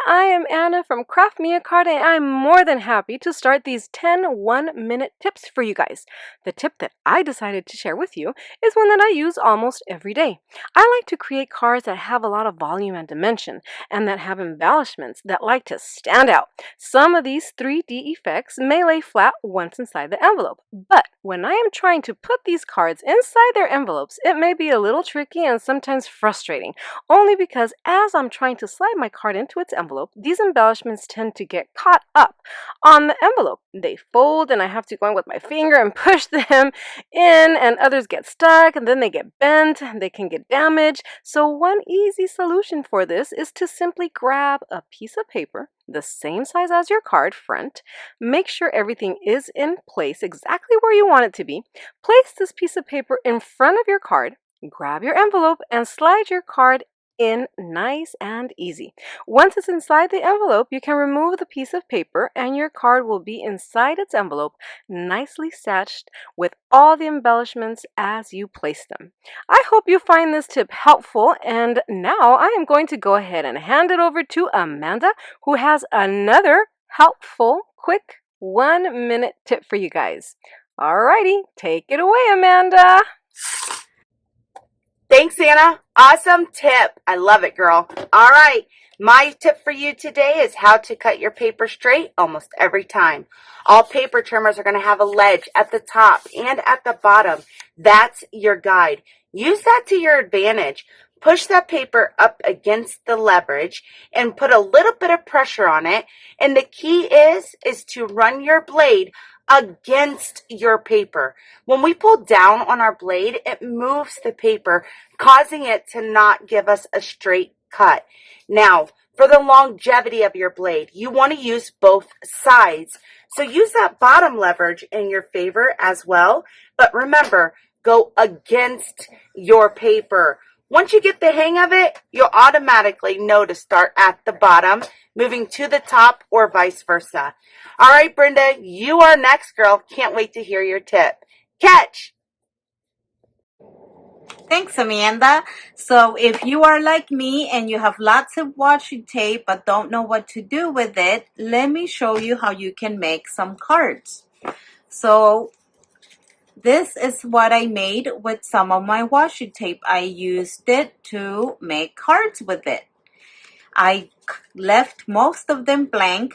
I am Anna from Craft Me a Card, and I'm more than happy to start these 10 one-minute tips for you guys. The tip that I decided to share with you is one that I use almost every day. I like to create cards that have a lot of volume and dimension, and that have embellishments that like to stand out. Some of these 3D effects may lay flat once inside the envelope, but when I am trying to put these cards inside their envelopes, it may be a little tricky and sometimes frustrating, only because as I'm trying to slide my card into its envelope, these embellishments tend to get caught up on the envelope. They fold and I have to go in with my finger and push them in, and others get stuck and then they get bent and they can get damaged. So one easy solution for this is to simply grab a piece of paper the same size as your card front, make sure everything is in place exactly where you want it to be, place this piece of paper in front of your card, grab your envelope and slide your card in nice and easy. Once it's inside the envelope, you can remove the piece of paper and your card will be inside its envelope, nicely stitched with all the embellishments as you place them. I hope you find this tip helpful, and now I am going to go ahead and hand it over to Amanda, who has another helpful, quick 1-minute tip for you guys. Alrighty, take it away, Amanda. Thanks, Anna. Awesome tip. I love it, girl. All right. My tip for you today is how to cut your paper straight almost every time. All paper trimmers are going to have a ledge at the top and at the bottom. That's your guide. Use that to your advantage. Push that paper up against the leverage and put a little bit of pressure on it. And the key is to run your blade against your paper. When we pull down on our blade, it moves the paper, causing it to not give us a straight cut. Now, for the longevity of your blade, you want to use both sides. So use that bottom leverage in your favor as well. But remember, go against your paper. Once you get the hang of it, you'll automatically know to start at the bottom, moving to the top, or vice versa. All right, Brenda, you are next, girl. Can't wait to hear your tip. Catch! Thanks, Amanda. So if you are like me and you have lots of washi tape but don't know what to do with it, let me show you how you can make some cards. So this is what I made with some of my washi tape. I used it to make cards with it. I left most of them blank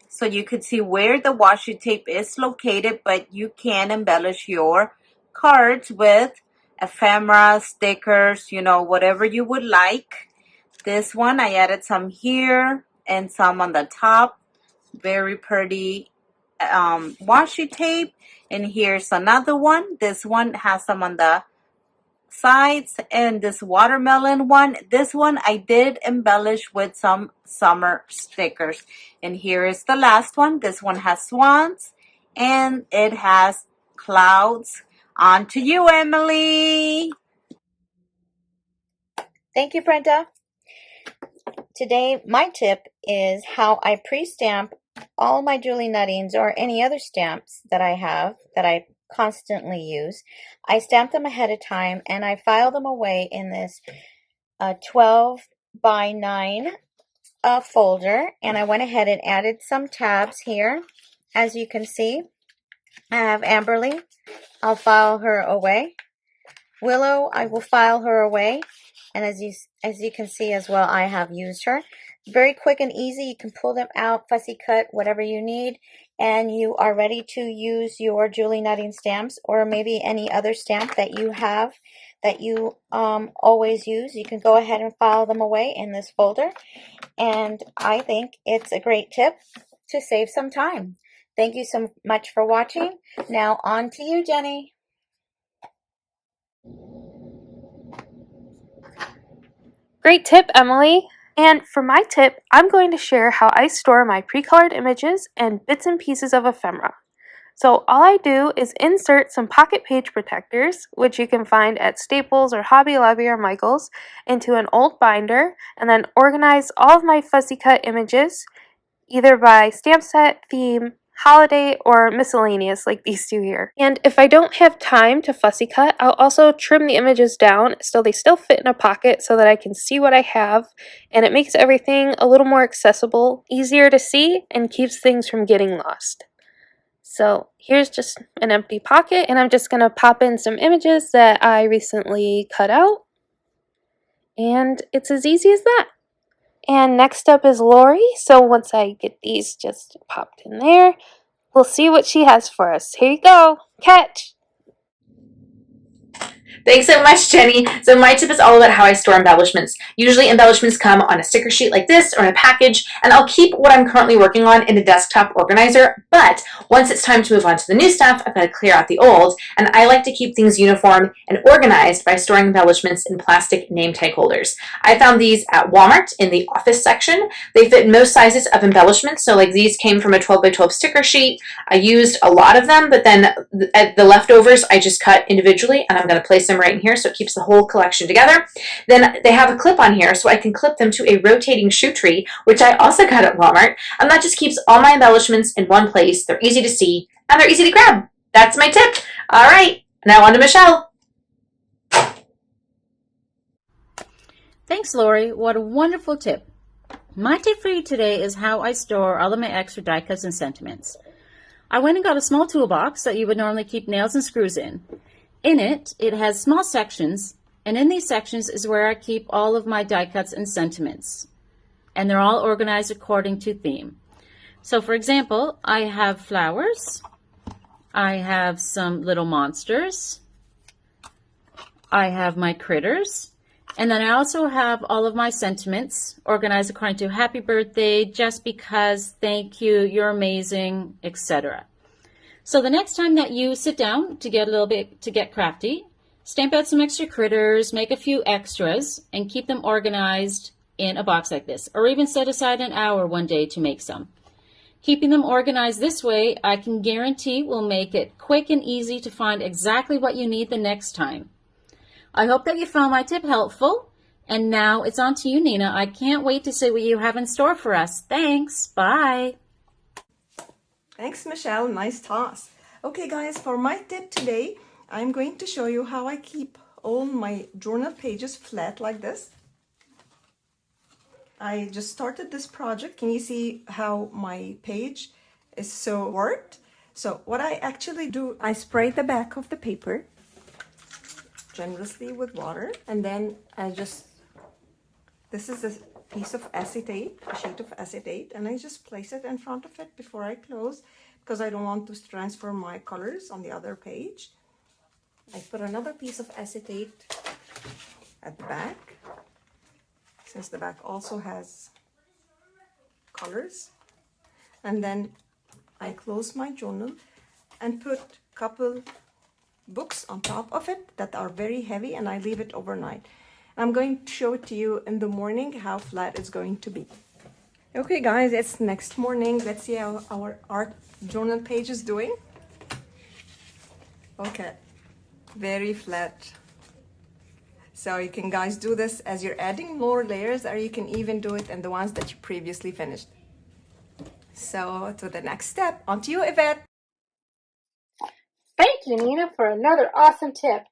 so you could see where the washi tape is located, but you can embellish your cards with ephemera, stickers, whatever you would like. This one, I added some here and some on the top. Very pretty washi tape. And here's another one. This one has some on the sides, and this watermelon one, this one I did embellish with some summer stickers. And here is the last one. This one has swans and it has clouds. On to you, Emily. Thank you, Brenda. Today, my tip is how I pre-stamp all my Julie Nuttings or any other stamps that I have that I constantly use. I stamp them ahead of time and I file them away in this 12 by 9 folder, and I went ahead and added some tabs here. As you can see, I have Amberly. I'll file her away. Willow, I will file her away. And as you can see as well, I have used her. Very quick and easy. You can pull them out, fussy cut, whatever you need, and you are ready to use your Julie Nutting stamps, or maybe any other stamp that you have that you always use. You can go ahead and file them away in this folder, and I think it's a great tip to save some time. Thank you so much for watching. Now on to you, Jenny. Great tip, Emily. And for my tip, I'm going to share how I store my pre-colored images and bits and pieces of ephemera. So all I do is insert some pocket page protectors, which you can find at Staples or Hobby Lobby or Michael's, into an old binder, and then organize all of my fussy cut images, either by stamp set, theme, holiday, or miscellaneous like these two here. And if I don't have time to fussy cut, I'll also trim the images down so they still fit in a pocket so that I can see what I have, and it makes everything a little more accessible, easier to see, and keeps things from getting lost. So here's just an empty pocket, and I'm just going to pop in some images that I recently cut out, and it's as easy as that. And next up is Laurie, so once I get these just popped in there, we'll see what she has for us. Here you go. Catch! Thanks so much, Jenny. So my tip is all about how I store embellishments. Usually embellishments come on a sticker sheet like this or in a package, and I'll keep what I'm currently working on in a desktop organizer, but once it's time to move on to the new stuff, I've got to clear out the old, and I like to keep things uniform and organized by storing embellishments in plastic name tag holders. I found these at Walmart in the office section. They fit most sizes of embellishments, so like these came from a 12 by 12 sticker sheet. I used a lot of them, but then the leftovers I just cut individually, and I'm going to place them right in here so it keeps the whole collection together. Then they have a clip on here so I can clip them to a rotating shoe tree, which I also got at Walmart, and that just keeps all my embellishments in one place. They're easy to see and they're easy to grab. That's my tip. All right, now on to Michelle. Thanks, Laurie. What a wonderful tip. My tip for you today is how I store all of my extra die cuts and sentiments. I went and got a small toolbox that you would normally keep nails and screws in. In it, it has small sections, and in these sections is where I keep all of my die cuts and sentiments. And they're all organized according to theme. So for example, I have flowers, I have some little monsters, I have my critters, and then I also have all of my sentiments organized according to happy birthday, just because, thank you, you're amazing, etc. So the next time that you sit down to get crafty, stamp out some extra critters, make a few extras, and keep them organized in a box like this, or even set aside an hour one day to make some. Keeping them organized this way, I can guarantee will make it quick and easy to find exactly what you need the next time. I hope that you found my tip helpful, and now it's on to you, Nina. I can't wait to see what you have in store for us. Thanks. Bye. Thanks, Michelle. Nice toss. Okay, guys, for my tip today, I'm going to show you how I keep all my journal pages flat like this. I just started this project. Can you see how my page is so warped? So what I actually do, I spray the back of the paper generously with water, and then this is a piece of acetate, a sheet of acetate, and I just place it in front of it before I close because I don't want to transfer my colors on the other page. I put another piece of acetate at the back, since the back also has colors, and then I close my journal and put a couple books on top of it that are very heavy, and I leave it overnight. I'm going to show it to you in the morning how flat it's going to be. Okay guys, it's next morning. Let's see how our art journal page is doing. Okay, very flat. So you can guys do this as you're adding more layers, or you can even do it in the ones that you previously finished. So to the next step, on to you, Yvette. Thank you, Nina, for another awesome tip.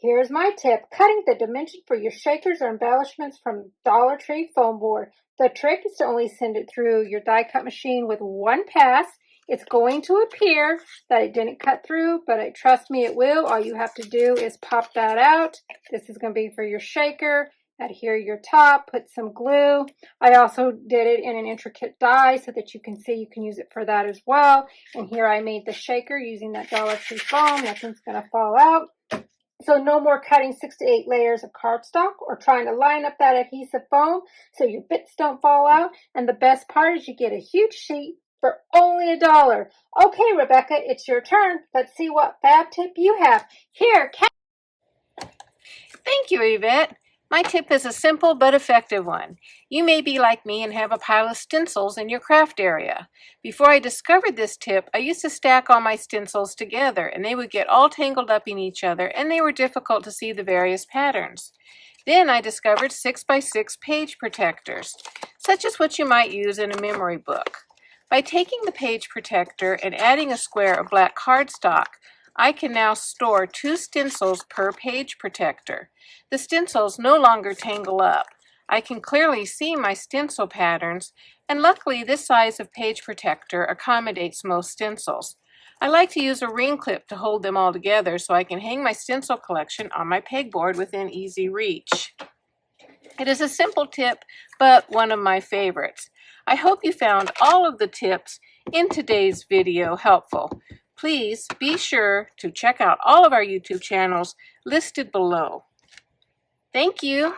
Here's my tip: cutting the dimension for your shakers or embellishments from Dollar Tree foam board. The trick is to only send it through your die cut machine with one pass. It's going to appear that it didn't cut through, but trust me, it will. All you have to do is pop that out. This is going to be for your shaker. Adhere your top, put some glue. I also did it in an intricate die so that you can see you can use it for that as well. And here I made the shaker using that Dollar Tree foam. Nothing's going to fall out. So no more cutting 6 to 8 layers of cardstock or trying to line up that adhesive foam so your bits don't fall out. And the best part is you get a huge sheet for only $1. Okay, Rebecca, it's your turn. Let's see what fab tip you have. Here, Thank you, Yvette. My tip is a simple but effective one. You may be like me and have a pile of stencils in your craft area. Before I discovered this tip, I used to stack all my stencils together, and they would get all tangled up in each other, and they were difficult to see the various patterns. Then I discovered 6x6 page protectors, such as what you might use in a memory book. By taking the page protector and adding a square of black cardstock, I can now store 2 stencils per page protector. The stencils no longer tangle up. I can clearly see my stencil patterns, and luckily this size of page protector accommodates most stencils. I like to use a ring clip to hold them all together so I can hang my stencil collection on my pegboard within easy reach. It is a simple tip, but one of my favorites. I hope you found all of the tips in today's video helpful. Please be sure to check out all of our YouTube channels listed below. Thank you.